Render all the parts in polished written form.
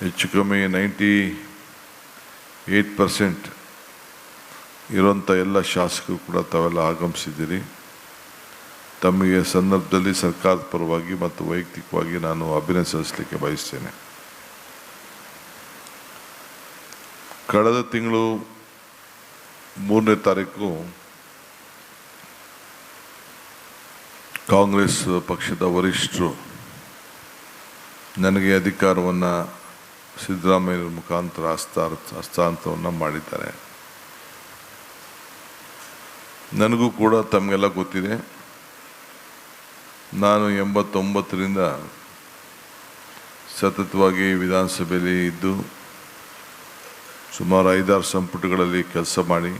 ಹೆಚ್ಚು ಕಮ್ಮಿ 98% ಇರುವಂಥ ಎಲ್ಲ ಶಾಸಕರು ಕೂಡ ತಾವೆಲ್ಲ ಆಗಮಿಸಿದ್ದೀರಿ. ತಮಗೆ ಸಂದರ್ಭದಲ್ಲಿ ಸರ್ಕಾರದ ಪರವಾಗಿ ಮತ್ತು ವೈಯಕ್ತಿಕವಾಗಿ ನಾನು ಅಭಿನಂದಿಸಲಿಕ್ಕೆ ಬಯಸ್ತೇನೆ. ಕಳೆದ ತಿಂಗಳು 3ನೇ ತಾರೀಕು ಕಾಂಗ್ರೆಸ್ ಪಕ್ಷದ ವರಿಷ್ಠರು ನನಗೆ ಅಧಿಕಾರವನ್ನು ಸಿದ್ದರಾಮಯ್ಯರ ಮುಖಾಂತರ ಹಸ್ತಾಂತರವನ್ನು ಮಾಡಿದ್ದಾರೆ. ನನಗೂ ಕೂಡ ತಮಗೆಲ್ಲ ಗೊತ್ತಿದೆ, ನಾನು 89ರಿಂದ ಸತತವಾಗಿ ವಿಧಾನಸಭೆಯಲ್ಲಿ ಇದ್ದು ಸುಮಾರು 5-6 ಸಂಪುಟಗಳಲ್ಲಿ ಕೆಲಸ ಮಾಡಿ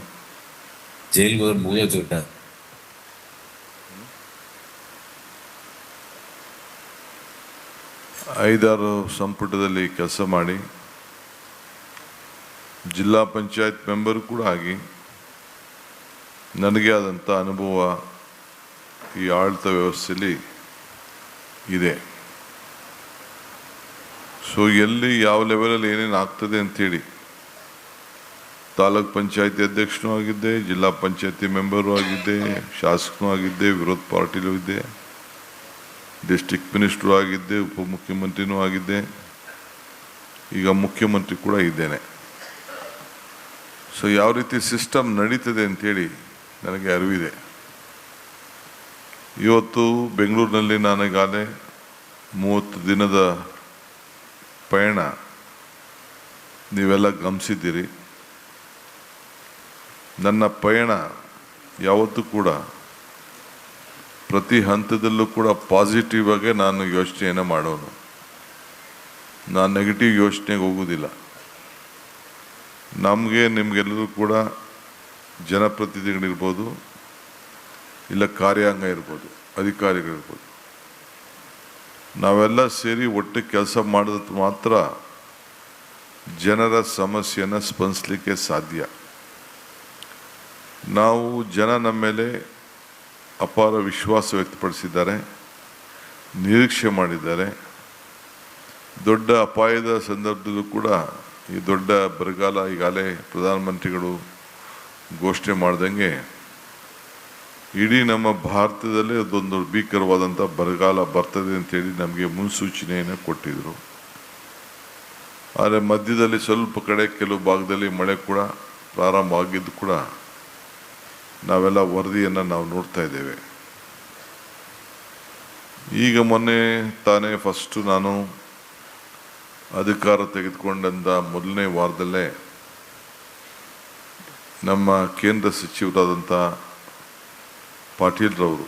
5-6 ಸಂಪುಟದಲ್ಲಿ ಕೆಲಸ ಮಾಡಿ ಜಿಲ್ಲಾ ಪಂಚಾಯತ್ ಮೆಂಬರ್ ಕೂಡ ಆಗಿ ನನಗೆ ಆದಂಥ ಅನುಭವ ಈ ಆಡಳಿತ ವ್ಯವಸ್ಥೆಯಲ್ಲಿ ಇದೆ. ಸೊ ಎಲ್ಲಿ ಯಾವ ಲೆವೆಲಲ್ಲಿ ಏನೇನು ಆಗ್ತದೆ ಅಂಥೇಳಿ ತಾಲೂಕ್ ಪಂಚಾಯತಿ ಅಧ್ಯಕ್ಷನೂ ಆಗಿದ್ದೆ, ಜಿಲ್ಲಾ ಪಂಚಾಯತಿ ಮೆಂಬರು ಆಗಿದ್ದೆ, ಶಾಸಕನೂ ಆಗಿದ್ದೆ, ವಿರೋಧ ಪಾರ್ಟಿಲೂ ಇದ್ದೆ, ಡಿಸ್ಟ್ರಿಕ್ಟ್ ಮಿನಿಸ್ಟ್ರು ಆಗಿದ್ದೆ, ಉಪಮುಖ್ಯಮಂತ್ರಿನೂ ಆಗಿದ್ದೆ, ಈಗ ಮುಖ್ಯಮಂತ್ರಿ ಕೂಡ ಇದ್ದೇನೆ. ಸೊ ಯಾವ ರೀತಿ ಸಿಸ್ಟಮ್ ನಡೀತದೆ ಅಂಥೇಳಿ ನನಗೆ ಅರಿವಿದೆ. ಇವತ್ತು ಬೆಂಗಳೂರಿನಲ್ಲಿ ನಾನೀಗಾಗಲೇ 30 ದಿನದ ಪಯಣ ನೀವೆಲ್ಲ ಗಮನಿಸಿದ್ದೀರಿ. ನನ್ನ ಪಯಣ ಯಾವತ್ತೂ ಕೂಡ ಪ್ರತಿ ಹಂತದಲ್ಲೂ ಕೂಡ ಪಾಸಿಟಿವ್ ಆಗಿ ನಾನು ಯೋಚನೆಯನ್ನು ಮಾಡೋನು. ನಾನು ನೆಗೆಟಿವ್ ಯೋಚನೆಗೆ ಹೋಗೋದಿಲ್ಲ. ನಮಗೆ ನಿಮಗೆಲ್ಲರೂ ಕೂಡ ಜನಪ್ರತಿನಿಧಿಗಳಿರ್ಬೋದು, ಇಲ್ಲ ಕಾರ್ಯಾಂಗ ಇರ್ಬೋದು, ಅಧಿಕಾರಿಗಳಿರ್ಬೋದು, ನಾವೆಲ್ಲ ಸೇರಿ ಒಟ್ಟು ಕೆಲಸ ಮಾಡಿದ ಮಾತ್ರ ಜನರ ಸಮಸ್ಯೆಯನ್ನು ಸ್ಪಂದಿಸಲಿಕ್ಕೆ ಸಾಧ್ಯ. ನಾವು ಜನ ನಮ್ಮ ಮೇಲೆ ಅಪಾರ ವಿಶ್ವಾಸ ವ್ಯಕ್ತಪಡಿಸಿದ್ದಾರೆ, ನಿರೀಕ್ಷೆ ಮಾಡಿದ್ದಾರೆ. ದೊಡ್ಡ ಅಪಾಯದ ಸಂದರ್ಭದಲ್ಲೂ ಕೂಡ ಈ ದೊಡ್ಡ ಬರಗಾಲ ಈಗಾಗಲೇ ಪ್ರಧಾನಮಂತ್ರಿಗಳು ಘೋಷಣೆ ಮಾಡ್ದಂಗೆ ಇಡೀ ನಮ್ಮ ಭಾರತದಲ್ಲೇ ಅದೊಂದು ಭೀಕರವಾದಂಥ ಬರಗಾಲ ಬರ್ತದೆ ಅಂತೇಳಿ ನಮಗೆ ಮುನ್ಸೂಚನೆಯನ್ನು ಕೊಟ್ಟಿದ್ದರು. ಆದರೆ ಮಧ್ಯದಲ್ಲಿ ಸ್ವಲ್ಪ ಕಡೆ ಕೆಲವು ಭಾಗದಲ್ಲಿ ಮಳೆ ಕೂಡ ಪ್ರಾರಂಭ ಆಗಿದ್ದು ಕೂಡ ನಾವೆಲ್ಲ ವರದಿಯನ್ನು ನಾವು ನೋಡ್ತಾ ಇದ್ದೇವೆ. ಈಗ ಮೊನ್ನೆ ತಾನೇ ಫಸ್ಟು ನಾನು ಅಧಿಕಾರ ತೆಗೆದುಕೊಂಡಂಥ ಮೊದಲನೇ ವಾರದಲ್ಲೇ ನಮ್ಮ ಕೇಂದ್ರ ಸಚಿವರಾದಂಥ ಪಾಟೀಲ್ರವರು,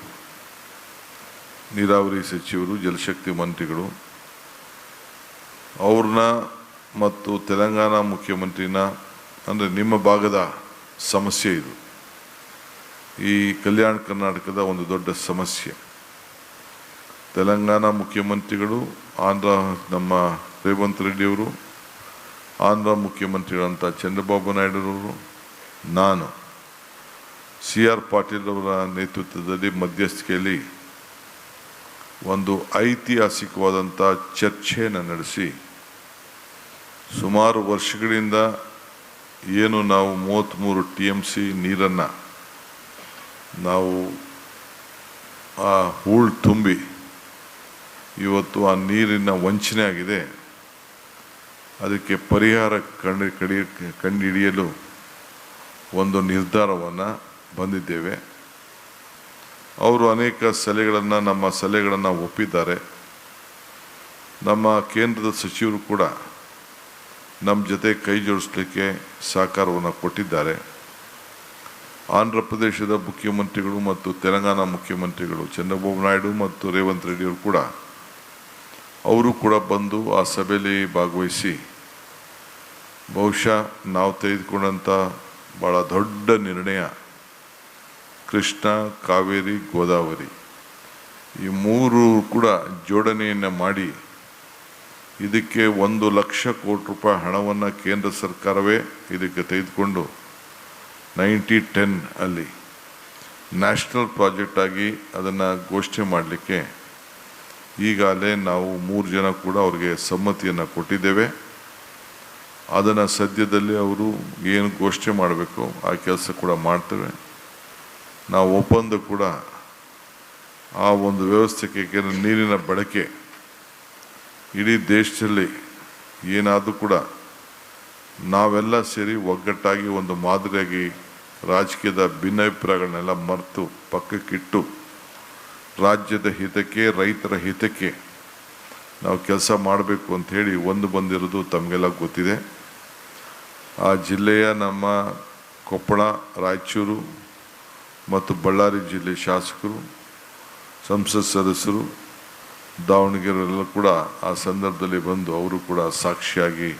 ನೀರಾವರಿ ಸಚಿವರು, ಜಲಶಕ್ತಿ ಮಂತ್ರಿಗಳು, ಅವ್ರನ್ನ ಮತ್ತು ತೆಲಂಗಾಣ ಮುಖ್ಯಮಂತ್ರಿನ, ಅಂದರೆ ನಿಮ್ಮ ಭಾಗದ ಸಮಸ್ಯೆ ಇದು, ಈ ಕಲ್ಯಾಣ ಕರ್ನಾಟಕದ ಒಂದು ದೊಡ್ಡ ಸಮಸ್ಯೆ. ತೆಲಂಗಾಣ ಮುಖ್ಯಮಂತ್ರಿಗಳು, ಆಂಧ್ರ ನಮ್ಮ ರೇವಂತ್ ರೆಡ್ಡಿಯವರು, ಆಂಧ್ರ ಮುಖ್ಯಮಂತ್ರಿಗಳಂಥ ಚಂದ್ರಬಾಬು ನಾಯ್ಡುರವರು, ನಾನು CR ಪಾಟೀಲ್ ಅವರ ನೇತೃತ್ವದಲ್ಲಿ ಮಧ್ಯಸ್ಥಿಕೆಯಲ್ಲಿ ಒಂದು ಐತಿಹಾಸಿಕವಾದಂಥ ಚರ್ಚೆಯನ್ನು ನಡೆಸಿ ಸುಮಾರು ವರ್ಷಗಳಿಂದ ಏನು ನಾವು 33 TMC ನೀರನ್ನು ನಾವು ಆ ಹೂಳು ತುಂಬಿ ಇವತ್ತು ಆ ನೀರಿನ ವಂಚನೆ ಆಗಿದೆ, ಅದಕ್ಕೆ ಪರಿಹಾರ ಕಂಡುಹಿಡಿಯಲು ಒಂದು ನಿರ್ಧಾರವನ್ನು ಬಂದಿದ್ದೇವೆ. ಅವರು ಅನೇಕ ಸಲಹೆಗಳನ್ನು, ನಮ್ಮ ಸಲಹೆಗಳನ್ನು ಒಪ್ಪಿದ್ದಾರೆ. ನಮ್ಮ ಕೇಂದ್ರದ ಸಚಿವರು ಕೂಡ ನಮ್ಮ ಜೊತೆ ಕೈ ಜೋಡಿಸಲಿಕ್ಕೆ ಸಹಕಾರವನ್ನು ಕೊಟ್ಟಿದ್ದಾರೆ. ಆಂಧ್ರ ಪ್ರದೇಶದ ಮುಖ್ಯಮಂತ್ರಿಗಳು ಮತ್ತು ತೆಲಂಗಾಣ ಮುಖ್ಯಮಂತ್ರಿಗಳು ಚಂದ್ರಬಾಬು ನಾಯ್ಡು ಮತ್ತು ರೇವಂತ್ ರೆಡ್ಡಿಯವರು ಕೂಡ ಬಂದು ಆ ಸಭೆಯಲ್ಲಿ ಭಾಗವಹಿಸಿ ಬಹುಶಃ ನಾವು ತೆಗೆದುಕೊಂಡಂಥ ಭಾಳ ದೊಡ್ಡ ನಿರ್ಣಯ ಕೃಷ್ಣ, ಕಾವೇರಿ, ಗೋದಾವರಿ ಈ ಮೂರು ಕೂಡ ಜೋಡಣೆಯನ್ನು ಮಾಡಿ ಇದಕ್ಕೆ 1,00,000 ಕೋಟಿ ರೂಪಾಯಿ ಹಣವನ್ನು ಕೇಂದ್ರ ಸರ್ಕಾರವೇ ಇದಕ್ಕೆ ತೆಗೆದುಕೊಂಡು 90-10 ಅಲ್ಲಿ ನ್ಯಾಷನಲ್ ಪ್ರಾಜೆಕ್ಟ್ ಆಗಿ ಅದನ್ನು ಘೋಷಣೆ ಮಾಡಲಿಕ್ಕೆ ಈಗಾಗಲೇ ನಾವು 3 ಜನ ಕೂಡ ಅವ್ರಿಗೆ ಸಮ್ಮತಿಯನ್ನು ಕೊಟ್ಟಿದ್ದೇವೆ. ಅದನ್ನು ಸದ್ಯದಲ್ಲಿ ಅವರು ಏನು ಘೋಷಣೆ ಮಾಡಬೇಕು ಆ ಕೆಲಸ ಕೂಡ ಮಾಡ್ತೇವೆ. ನಾವು ಒಪ್ಪಂದ ಕೂಡ ಆ ಒಂದು ವ್ಯವಸ್ಥೆಗೆ ನೀರಿನ ಬಳಕೆ ಇಡೀ ದೇಶದಲ್ಲಿ ಏನಾದರೂ ಕೂಡ ನಾವೆಲ್ಲ ಸೇರಿ ಒಗ್ಗಟ್ಟಾಗಿ ಒಂದು ಮಾದರಿಯಾಗಿ ರಾಜಕೀಯದ ಭಿನ್ನಾಭಿಪ್ರಾಯಗಳನ್ನೆಲ್ಲ ಮರೆತು ಪಕ್ಕಕ್ಕಿಟ್ಟು ರಾಜ್ಯದ ಹಿತಕ್ಕೆ ರೈತರ ಹಿತಕ್ಕೆ ನಾವು ಕೆಲಸ ಮಾಡಬೇಕು ಅಂತ ಹೇಳಿ ಒಂದು ಬಂದಿರೋದು ತಮಗೆಲ್ಲ ಗೊತ್ತಿದೆ. ಆ ಜಿಲ್ಲೆಯ ನಮ್ಮ ಕೊಪ್ಪಳ, ರಾಯಚೂರು ಮತ್ತು ಬಳ್ಳಾರಿ ಜಿಲ್ಲೆ ಶಾಸಕರು, ಸಂಸತ್ ಸದಸ್ಯರು, ದಾವಣಗೆರೆಲ್ಲ ಕೂಡ ಆ ಸಂದರ್ಭದಲ್ಲಿ ಬಂದು ಅವರು ಕೂಡ ಸಾಕ್ಷಿಯಾಗಿ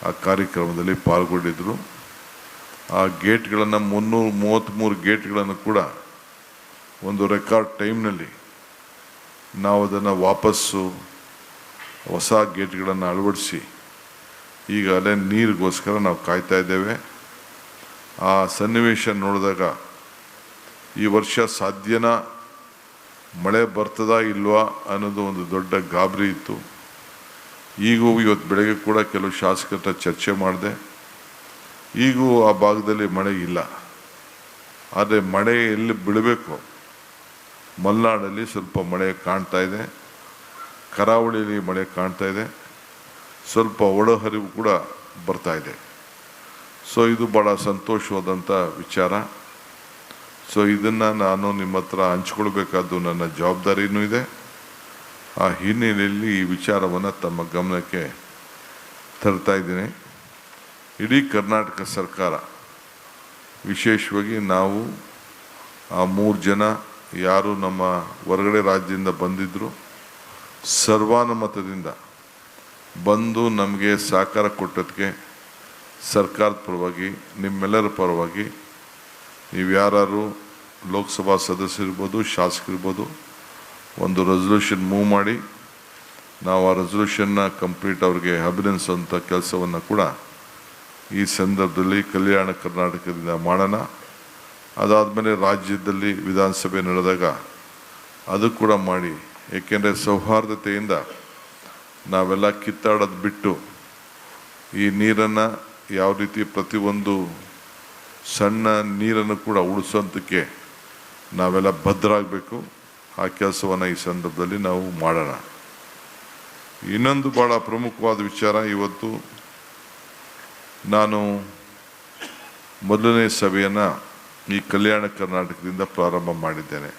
ಆ ಕಾರ್ಯಕ್ರಮದಲ್ಲಿ ಪಾಲ್ಗೊಂಡಿದ್ದರು. ಆ ಗೇಟ್ಗಳನ್ನು 333 ಗೇಟ್ಗಳನ್ನು ಕೂಡ ಒಂದು ರೆಕಾರ್ಡ್ ಟೈಮ್ನಲ್ಲಿ ನಾವು ಅದನ್ನು ವಾಪಸ್ಸು ಹೊಸ ಗೇಟ್ಗಳನ್ನು ಅಳವಡಿಸಿ ಈಗ ಅಲ್ಲೇ ನೀರಿಗೋಸ್ಕರ ನಾವು ಕಾಯ್ತಾ ಇದ್ದೇವೆ. ಆ ಸನ್ನಿವೇಶ ನೋಡಿದಾಗ ಈ ವರ್ಷ ಸಾಧ್ಯನಾ ಮಳೆ ಬರ್ತದಾ ಇಲ್ವಾ ಅನ್ನೋದು ಒಂದು ದೊಡ್ಡ ಗಾಬರಿ ಇತ್ತು. ಈಗೂ ಇವತ್ತು ಬೆಳಗ್ಗೆ ಕೂಡ ಕೆಲವು ಶಾಸಕರ ಹತ್ರ ಚರ್ಚೆ ಮಾಡಿದೆ. ಈಗೂ ಆ ಭಾಗದಲ್ಲಿ ಮಳೆ ಇಲ್ಲ. ಆದರೆ ಮಳೆ ಎಲ್ಲಿ ಬೀಳಬೇಕು, ಮಲೆನಾಡಲ್ಲಿ ಸ್ವಲ್ಪ ಮಳೆ ಕಾಣ್ತಾ ಇದೆ, ಕರಾವಳಿಯಲ್ಲಿ ಮಳೆ ಕಾಣ್ತಾ ಇದೆ, ಸ್ವಲ್ಪ ಒಳಹರಿವು ಕೂಡ ಬರ್ತಾ ಇದೆ. ಸೊ ಇದು ಭಾಳ ಸಂತೋಷವಾದಂಥ ವಿಚಾರ. ಸೊ ಇದನ್ನು ನಾನು ನಿಮ್ಮ ಹತ್ರ ಹಂಚ್ಕೊಳ್ಬೇಕಾದ್ದು ನನ್ನ ಜವಾಬ್ದಾರಿನೂ ಇದೆ. ಆ ಹಿನ್ನೆಲೆಯಲ್ಲಿ ಈ ವಿಚಾರವನ್ನು ತಮ್ಮ ಗಮನಕ್ಕೆ ತರ್ತಾ ಇದ್ದೀನಿ. ಇಡೀ ಕರ್ನಾಟಕ ಸರ್ಕಾರ, ವಿಶೇಷವಾಗಿ ನಾವು ಆ 3 ಜನ ಯಾರು ನಮ್ಮ ಹೊರಗಡೆ ರಾಜ್ಯದಿಂದ ಬಂದಿದ್ದರು, ಸರ್ವಾನುಮತದಿಂದ ಬಂದು ನಮಗೆ ಸಹಕಾರ ಕೊಟ್ಟದಕ್ಕೆ ಸರ್ಕಾರದ ಪರವಾಗಿ, ನಿಮ್ಮೆಲ್ಲರ ಪರವಾಗಿ, ನೀವು ಯಾರು ಲೋಕಸಭಾ ಸದಸ್ಯರಿರ್ಬೋದು, ಶಾಸಕರಿರ್ಬೋದು, ಒಂದು ರೆಸಲ್ಯೂಷನ್ ಮೂವ್ ಮಾಡಿ ನಾವು ಆ ರೆಸಲ್ಯೂಷನ್ನ ಕಂಪ್ಲೀಟ್ ಅವ್ರಿಗೆ ಅಭಿನಂದಿಸುವಂಥ ಕೆಲಸವನ್ನು ಕೂಡ ಈ ಸಂದರ್ಭದಲ್ಲಿ ಕಲ್ಯಾಣ ಕರ್ನಾಟಕದಿಂದ ಮಾಡೋಣ. ಅದಾದಮೇಲೆ ರಾಜ್ಯದಲ್ಲಿ ವಿಧಾನಸಭೆ ನಡೆದಾಗ ಅದು ಕೂಡ ಮಾಡಿ. ಏಕೆಂದರೆ ಸೌಹಾರ್ದತೆಯಿಂದ ನಾವೆಲ್ಲ ಕಿತ್ತಾಡೋದು ಬಿಟ್ಟು ಈ ನೀರನ್ನು ಯಾವ ರೀತಿ ಪ್ರತಿಯೊಂದು ಸಣ್ಣ ನೀರನ್ನು ಕೂಡ ಉಳಿಸೋಂಥಕ್ಕೆ ನಾವೆಲ್ಲ ಬದ್ಧರಾಗಬೇಕು. ಆ ಕೆಲಸವನ್ನು ಈ ಸಂದರ್ಭದಲ್ಲಿ ನಾವು ಮಾಡೋಣ. ಇನ್ನೊಂದು ಭಾಳ ಪ್ರಮುಖವಾದ ವಿಚಾರ, ಇವತ್ತು ನಾನು ಮೊದಲನೇ ಸಭೆಯನ್ನು ಈ ಕಲ್ಯಾಣ ಕರ್ನಾಟಕದಿಂದ ಪ್ರಾರಂಭ ಮಾಡಿದ್ದೇನೆ.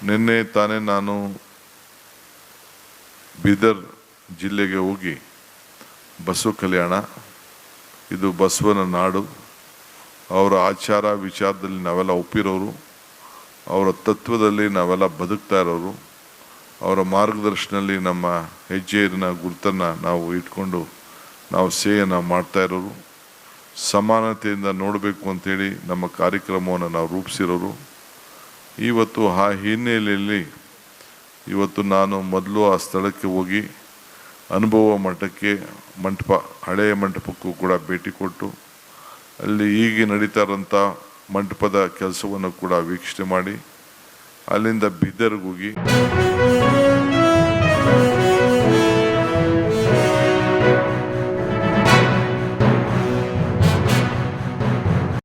ನಿನ್ನೆ ತಾನೇ ನಾನು ಬೀದರ್ ಜಿಲ್ಲೆಗೆ ಹೋಗಿ ಬಸವ ಕಲ್ಯಾಣ, ಇದು ಬಸವನ ನಾಡು, ಅವರ ಆಚಾರ ವಿಚಾರದಲ್ಲಿ ನಾವೆಲ್ಲ ಒಪ್ಪಿರೋರು, ಅವರ ತತ್ವದಲ್ಲಿ ನಾವೆಲ್ಲ ಬದುಕ್ತಾ ಇರೋರು, ಅವರ ಮಾರ್ಗದರ್ಶನದಲ್ಲಿ ನಮ್ಮ ಹೆಜ್ಜೆಯ ಗುರುತನ್ನು ನಾವು ಇಟ್ಕೊಂಡು ನಾವು ಸೇವೆಯನ್ನು ಮಾಡ್ತಾ ಇರೋರು, ಸಮಾನತೆಯಿಂದ ನೋಡಬೇಕು ಅಂತೇಳಿ ನಮ್ಮ ಕಾರ್ಯಕ್ರಮವನ್ನು ನಾವು ರೂಪಿಸಿರೋರು. ಇವತ್ತು ಆ ಹಿನ್ನೆಲೆಯಲ್ಲಿ ಇವತ್ತು ನಾನು ಮೊದಲು ಆ ಸ್ಥಳಕ್ಕೆ ಹೋಗಿ ಅನುಭವ ಮಠಕ್ಕೆ, ಹಳೆಯ ಮಂಟಪಕ್ಕೂ ಕೂಡ ಭೇಟಿ ಕೊಟ್ಟು ಅಲ್ಲಿ ಈಗ ನಡೀತಾ ಇರೋಂಥ ಮಂಟಪದ ಕೆಲಸವನ್ನು ಕೂಡ ವೀಕ್ಷಣೆ ಮಾಡಿ ಅಲ್ಲಿಂದ ಬೀದರ್ಗೆ ಹೋಗಿ